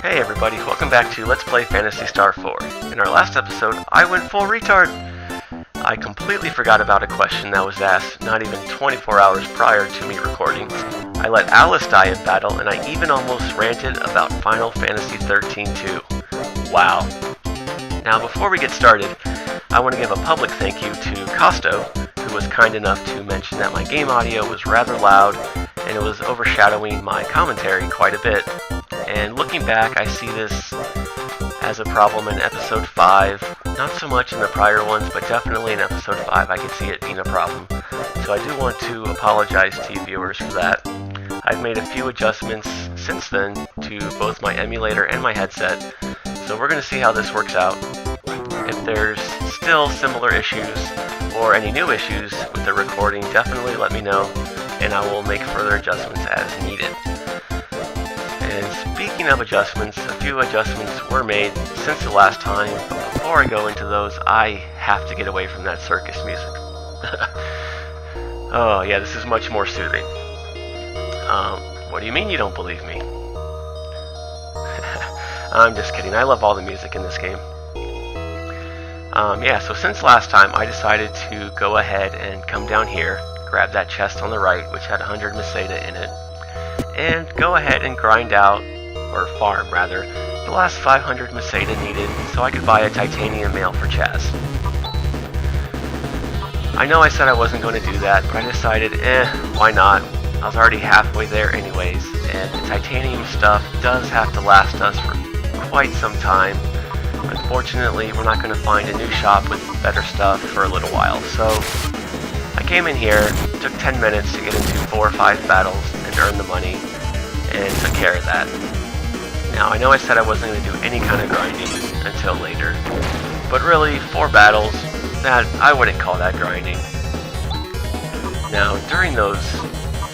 Hey everybody, welcome back to Let's Play Phantasy Star 4. In our last episode, I went full retard! I completely forgot about a question that was asked not even 24 hours prior to me recording. I let Alice die in battle, and I even almost ranted about Final Fantasy 13 too. Wow. Now before we get started, I want to give a public thank you to Costo, who was kind enough to mention that my game audio was rather loud, and it was overshadowing my commentary quite a bit. And looking back, I see this as a problem in episode 5, not so much in the prior ones, but definitely in episode 5 I could see it being a problem. So I do want to apologize to you viewers for that. I've made a few adjustments since then to both my emulator and my headset, so we're going to see how this works out. If there's still similar issues or any new issues with the recording, definitely let me know, and I will make further adjustments as needed. And speaking of adjustments, a few adjustments were made since the last time, but before I go into those, I have to get away from that circus music. Oh yeah, this is much more soothing. What do you mean you don't believe me? I'm just kidding, I love all the music in this game. Yeah, so since last time, I decided to go ahead and come down here, grab that chest on the right, which had 100 Meseta in it, and go ahead and grind out, or farm rather, the last 500 Meseta needed so I could buy a titanium mail for Chaz. I know I said I wasn't going to do that, but I decided, why not? I was already halfway there anyways, and the titanium stuff does have to last us for quite some time. Unfortunately, we're not going to find a new shop with better stuff for a little while, so I came in here, took 10 minutes to get into 4 or 5 battles and earn the money, and took care of that. Now, I know I said I wasn't going to do any kind of grinding until later, but really, 4 battles, that I wouldn't call that grinding. Now, during those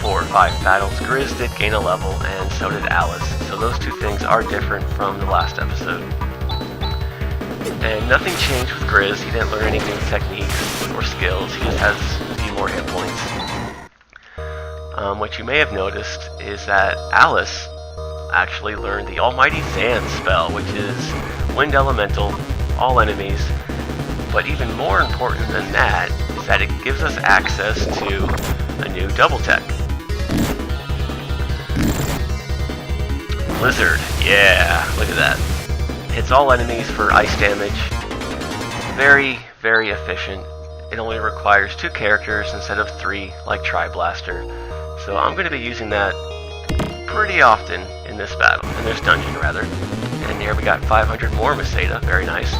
4 or 5 battles, Grizz did gain a level, and so did Alice, so those two things are different from the last episode. And nothing changed with Grizz. He didn't learn any new techniques or skills, he just has a few more hit points. What you may have noticed is that Alice actually learned the Almighty Zan spell, which is Wind Elemental, all enemies, but even more important than that is that it gives us access to a new double tech. Blizzard, yeah, look at that. Hits all enemies for ice damage. Very, very efficient. It only requires 2 characters instead of 3 like Tri-Blaster. So I'm going to be using that pretty often in this battle, in this dungeon rather. And here we got 500 more Meseta, very nice.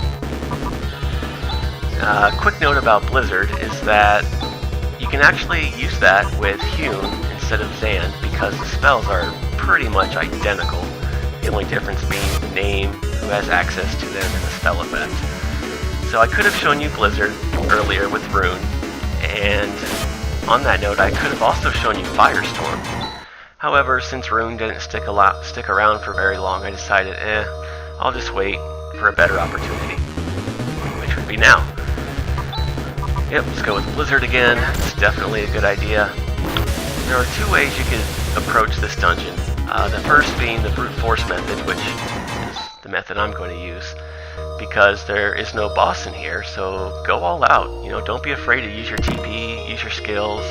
Quick note about Blizzard is that you can actually use that with Hune instead of Zan because the spells are pretty much identical. The only difference being the name, who has access to them, and the spell effect. So I could have shown you Blizzard earlier with Rune, and on that note I could have also shown you Firestorm. However, since Rune didn't stick around for very long, I decided, I'll just wait for a better opportunity, which would be now. Yep, let's go with Blizzard again. It's definitely a good idea. There are 2 ways you could approach this dungeon. The first being the brute force method, which is the method I'm going to use, because there is no boss in here, so go all out. You know, don't be afraid to use your TP, use your skills,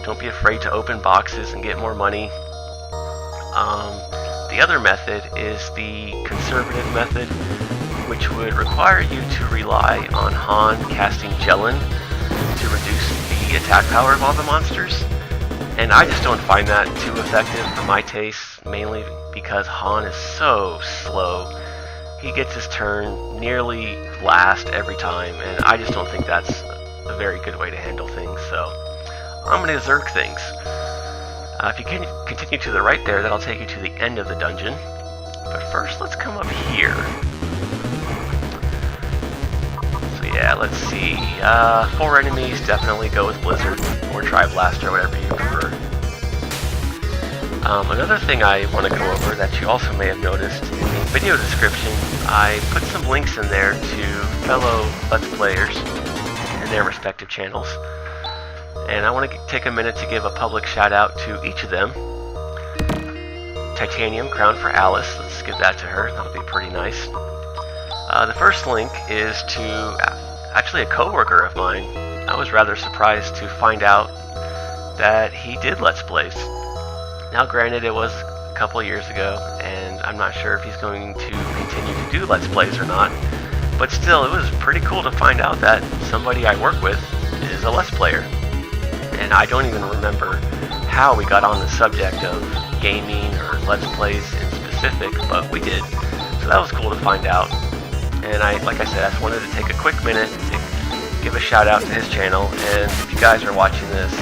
don't be afraid to open boxes and get more money. The other method is the conservative method, which would require you to rely on Han casting Jellin to reduce the attack power of all the monsters. And I just don't find that too effective for my taste, mainly because Han is so slow. He gets his turn nearly last every time, and I just don't think that's a very good way to handle things, so I'm going to Zerg things. If you can continue to the right there, that'll take you to the end of the dungeon. But first, let's come up here. So yeah, let's see. 4 enemies, definitely go with Blizzard, or Tri-Blaster, whatever you prefer. Another thing I want to go over that you also may have noticed in the video description, I put some links in there to fellow Let's Players and their respective channels. And I want to take a minute to give a public shout out to each of them. titanium crown for Alice. Let's give that to her. That'll be pretty nice. The first link is to actually a coworker of mine. I was rather surprised to find out that he did Let's Plays. Now granted, it was a couple of years ago, and I'm not sure if he's going to continue to do Let's Plays or not, but still, it was pretty cool to find out that somebody I work with is a Let's Player. And I don't even remember how we got on the subject of gaming or Let's Plays in specific, but we did. So that was cool to find out. And like I said, I just wanted to take a quick minute to give a shout out to his channel. And if you guys are watching this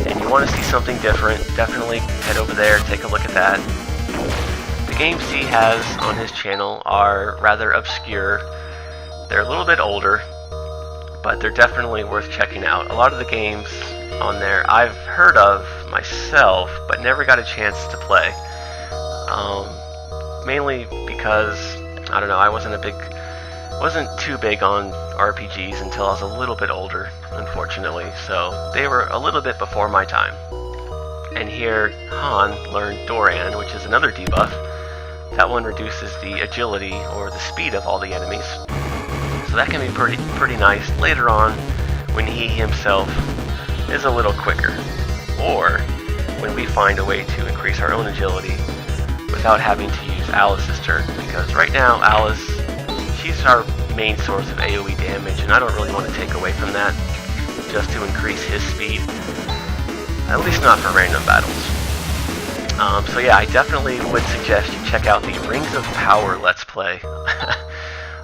and you want to see something different, definitely head over there, take a look at that. The games he has on his channel are rather obscure. They're a little bit older, but they're definitely worth checking out. A lot of the games on there I've heard of myself, but never got a chance to play. Mainly because, I don't know, I wasn't too big on RPGs until I was a little bit older, unfortunately. So they were a little bit before my time. And here, Han learned Doran, which is another debuff. That one reduces the agility or the speed of all the enemies. So that can be pretty nice later on when he himself is a little quicker. Or when we find a way to increase our own agility without having to use Alice's turn. Because right now, Alice, she's our main source of AoE damage, and I don't really want to take away from that just to increase his speed. At least not for random battles. So yeah, I definitely would suggest you check out the Rings of Power Let's Play.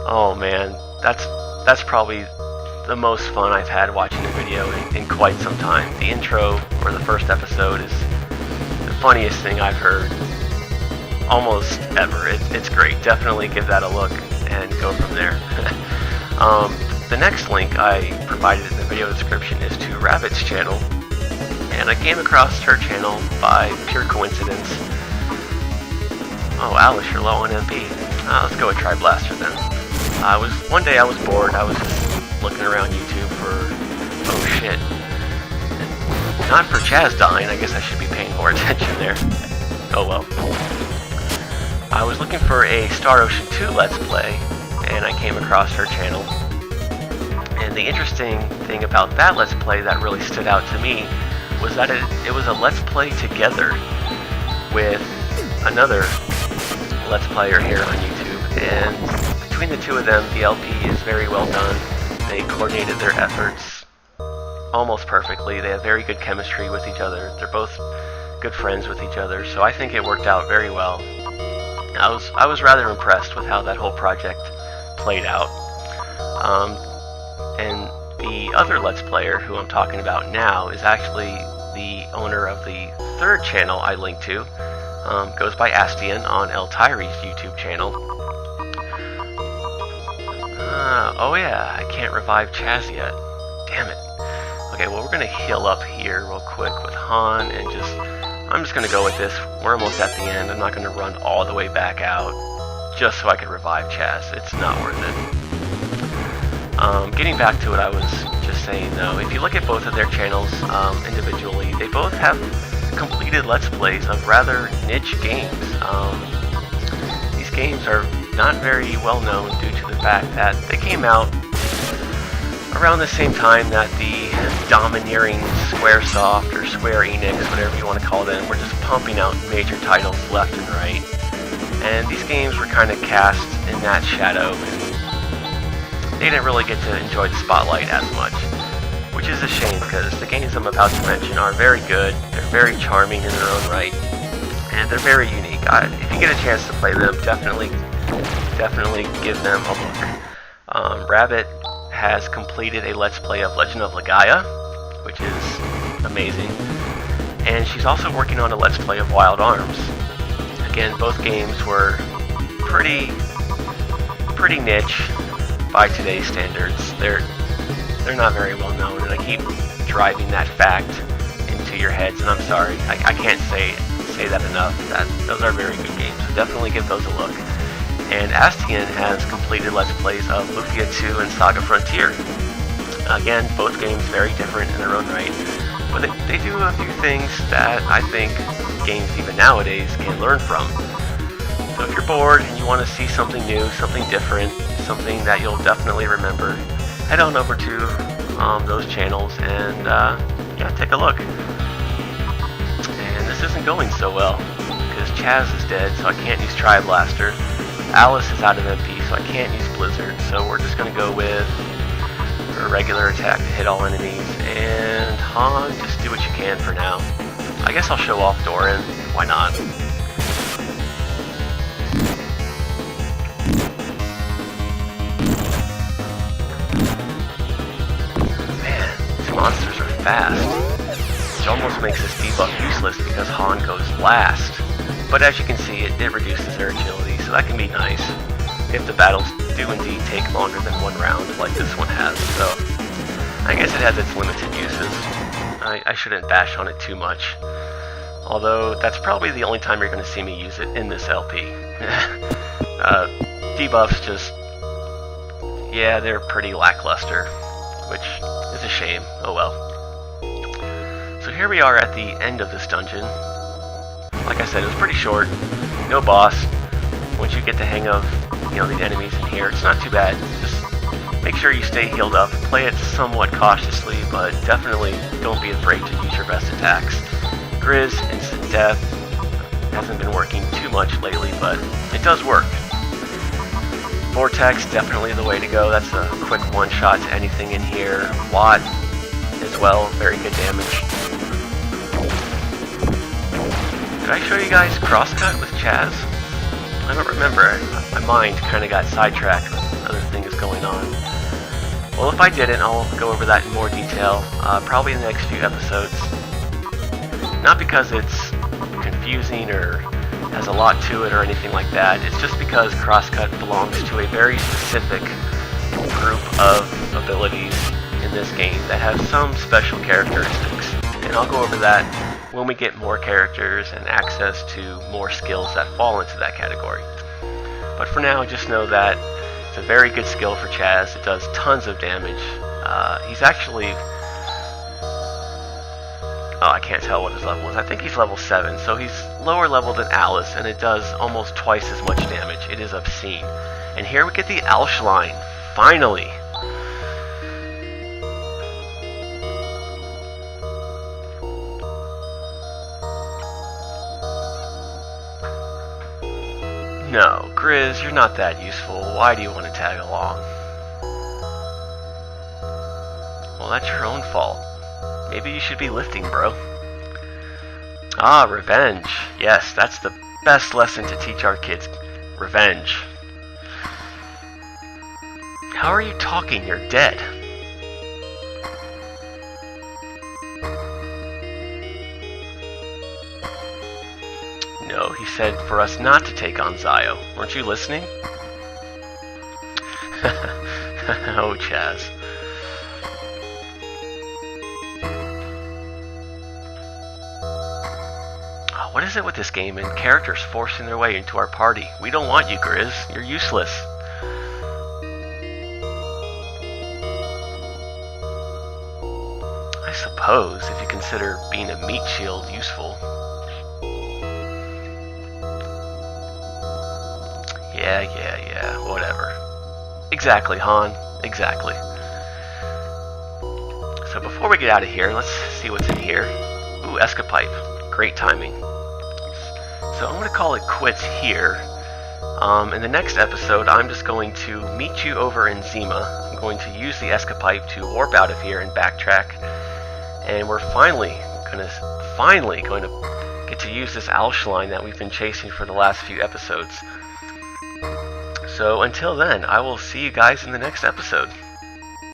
Oh man, that's probably the most fun I've had watching a video in quite some time. The intro, or the first episode, is the funniest thing I've heard almost ever. It's great. Definitely give that a look and go from there. The next link I provided in the video description is to Rabbit's channel, and I came across her channel by pure coincidence. Oh, Alice, you're low on MP. Let's go with Tri-Blaster then. One day I was bored. I was just looking around YouTube for, oh shit, not for Chaz dying. I guess I should be paying more attention there. Oh well. I was looking for a Star Ocean 2 Let's Play, and I came across her channel. And the interesting thing about that Let's Play that really stood out to me was that it was a Let's Play together with another Let's Player here on YouTube. And between the two of them, the LP is very well done. They coordinated their efforts almost perfectly. They have very good chemistry with each other. They're both good friends with each other, so I think it worked out very well. I was rather impressed with how that whole project played out. And the other Let's Player who I'm talking about now is actually the owner of the third channel I linked to. Goes by Astian on El Tyree's YouTube channel. Oh yeah, I can't revive Chaz yet. Damn it. Okay, well we're gonna heal up here real quick with Han and I'm just gonna go with this. We're almost at the end. I'm not gonna run all the way back out just so I can revive Chaz. It's not worth it. Getting back to what I was just saying though, if you look at both of their channels individually, they both have completed Let's Plays of rather niche games. These games are not very well known due to the fact that they came out around the same time that the domineering Squaresoft or Square Enix, whatever you want to call them, were just pumping out major titles left and right. And these games were kind of cast in that shadow, and they didn't really get to enjoy the spotlight as much. Which is a shame, because the games I'm about to mention are very good, they're very charming in their own right, and they're very unique. If you get a chance to play them, definitely give them a look. Rabbit has completed a Let's Play of Legend of Legaia, which is amazing, and she's also working on a Let's Play of Wild Arms. Again, both games were pretty niche by today's standards. They're not very well known, and I keep driving that fact into your heads, and I'm sorry, I can't say that enough. Those are very good games, so definitely give those a look. And Astian has completed Let's Plays of Lufia 2 and Saga Frontier. Again, both games very different in their own right. but they do a few things that I think games even nowadays can learn from. So if you're bored and you want to see something new, something different, something that you'll definitely remember, head on over to those channels and yeah, take a look. And this isn't going so well because Chaz is dead, so I can't use Tri-Blaster. Alice is out of MP, so I can't use Blizzard, so we're just going to go with a regular attack to hit all enemies, and Han, just do what you can for now. I guess I'll show off Doran, why not? Man, these monsters are fast, which almost makes this debuff useless because Han goes last. But as you can see, it reduces their agility, so that can be nice if the battles do indeed take longer than one round like this one has. So I guess it has its limited uses. I shouldn't bash on it too much, although that's probably the only time you're going to see me use it in this LP. Debuffs just, yeah, they're pretty lackluster, which is a shame. Oh well. So here we are at the end of this dungeon. Like I said, it was pretty short, no boss. Once you get the hang of, the enemies in here, it's not too bad. Just make sure you stay healed up, play it somewhat cautiously, but definitely don't be afraid to use your best attacks. Grizz, instant death, hasn't been working too much lately, but it does work. Vortex, definitely the way to go. That's a quick one-shot to anything in here. Watt as well, very good damage. Did I show you guys Crosscut with Chaz? I don't remember. My mind kind of got sidetracked with other things going on. Well, if I didn't, I'll go over that in more detail, probably in the next few episodes. Not because it's confusing or has a lot to it or anything like that. It's just because Crosscut belongs to a very specific group of abilities in this game that have some special characteristics. And I'll go over that when we get more characters and access to more skills that fall into that category. But for now, just know that it's a very good skill for Chaz. It does tons of damage. He's actually... oh, I can't tell what his level is. I think he's level 7, so he's lower level than Alice, and it does almost twice as much damage. It is obscene. And here we get the Alshline, finally! No, Grizz, you're not that useful. Why do you want to tag along? Well, that's your own fault. Maybe you should be lifting, bro. Ah, revenge. Yes, that's the best lesson to teach our kids. Revenge. How are you talking? You're dead. No, he said for us not to take on Zio. Weren't you listening? Oh, Chaz. Oh, what is it with this game and characters forcing their way into our party? We don't want you, Grizz. You're useless. I suppose, if you consider being a meat shield useful. Yeah, whatever. Exactly, Han. Exactly. So before we get out of here, let's see what's in here. Ooh, Escapipe. Great timing. So I'm going to call it quits here. In the next episode, I'm just going to meet you over in Zima. I'm going to use the Escapipe to warp out of here and backtrack. And we're finally going to get to use this Alshline that we've been chasing for the last few episodes. So until then, I will see you guys in the next episode.